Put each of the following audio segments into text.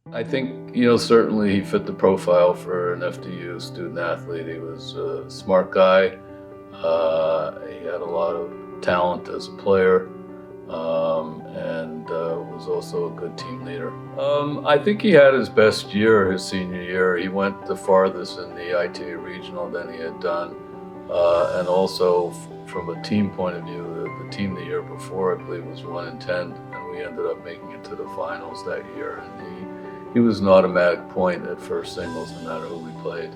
I think, certainly he fit the profile for an FDU student athlete. He was a smart guy. He had a lot of talent as a player, and was also a good team leader. I think he had his best year his senior year. He went the farthest in the ITA regional than he had done. And also from a team point of view, the team the year before, I believe, was 1-10, and we ended up making it to the finals that year. And he was an automatic point at first singles no matter who we played.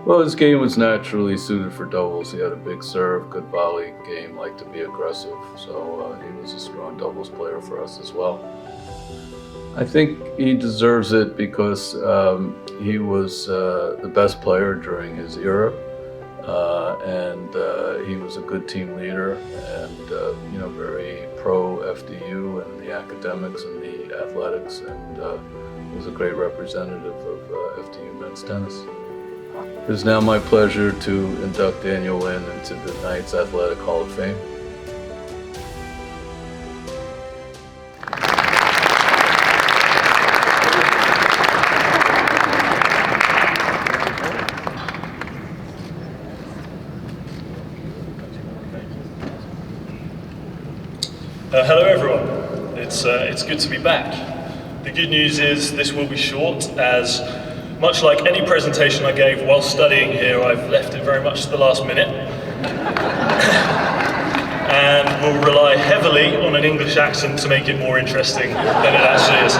Well, his game was naturally suited for doubles. He had a big serve, good volley game, liked to be aggressive. So he was a strong doubles player for us as well. I think he deserves it because he was the best player during his era. And he was a good team leader and, very pro FDU and the academics and the athletics, and was a great representative of FDU men's tennis. It is now my pleasure to induct Daniel Wynne into the Knights Athletic Hall of Fame. Hello everyone, it's good to be back. The good news is this will be short, as much like any presentation I gave while studying here, I've left it very much to the last minute. And will rely heavily on an English accent to make it more interesting than it actually is.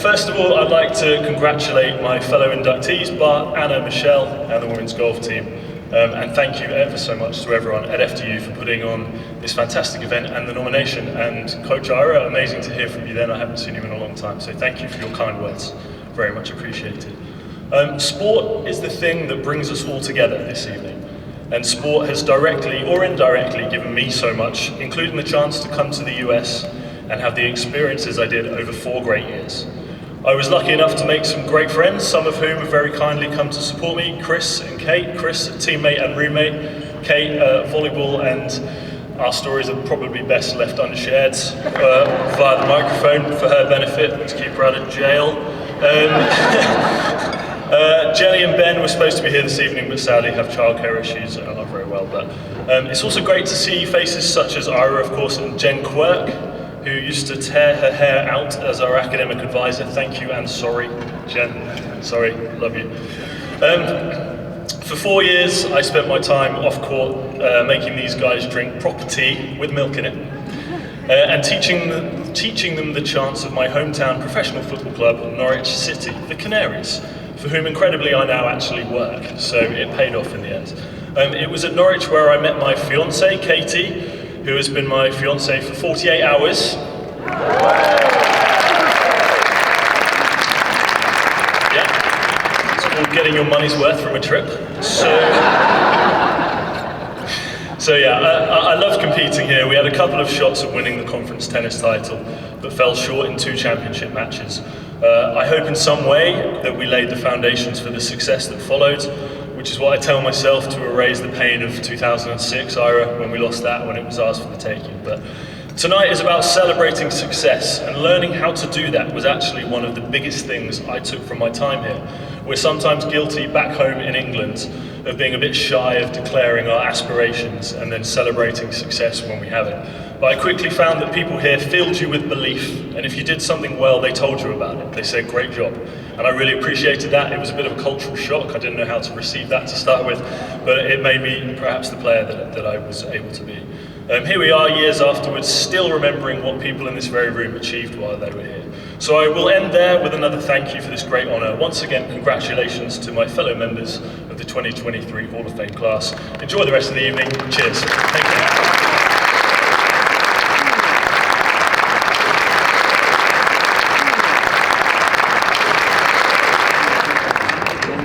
First of all, I'd like to congratulate my fellow inductees, Bart, Anna, Michelle, and the women's golf team. And thank you ever so much to everyone at FDU for putting on this fantastic event and the nomination. And Coach Ira, amazing to hear from you then. I haven't seen you in a long time, so thank you for your kind words. Very much appreciated. Sport is the thing that brings us all together this evening. And sport has directly or indirectly given me so much, including the chance to come to the US and have the experiences I did over 4 great years. I was lucky enough to make some great friends, some of whom have very kindly come to support me. Chris and Kate. Chris, a teammate and roommate. Kate, volleyball, and our stories are probably best left unshared via the microphone for her benefit, to keep her out of jail. Jenny and Ben were supposed to be here this evening, but sadly have childcare issues and are not very well. But it's also great to see faces such as Ira, of course, and Jen Quirk, who used to tear her hair out as our academic advisor. Thank you and sorry, Jen. Sorry, love you. For 4 years, I spent my time off court making these guys drink proper tea with milk in it, and teaching them the chants of my hometown professional football club, Norwich City, the Canaries, for whom incredibly I now actually work, so it paid off in the end. It was at Norwich where I met my fiancée, Katie, who has been my fiancée for 48 hours. Yeah, it's called getting your money's worth from a trip. So yeah, I loved competing here. We had a couple of shots at winning the conference tennis title, but fell short in 2 championship matches. I hope in some way that we laid the foundations for the success that followed, which is what I tell myself to erase the pain of 2006, Ira, when we lost that, when it was ours for the taking. But tonight is about celebrating success, and learning how to do that was actually one of the biggest things I took from my time here. We're sometimes guilty back home in England of being a bit shy of declaring our aspirations and then celebrating success when we have it. But I quickly found that people here filled you with belief, and if you did something well, they told you about it. They said, great job. And I really appreciated that. It was a bit of a cultural shock. I didn't know how to receive that to start with, but it made me perhaps the player that I was able to be. Here we are years afterwards, still remembering what people in this very room achieved while they were here. So I will end there with another thank you for this great honour. Once again, congratulations to my fellow members of the 2023 Hall of Fame class. Enjoy the rest of the evening. Cheers. Thank you.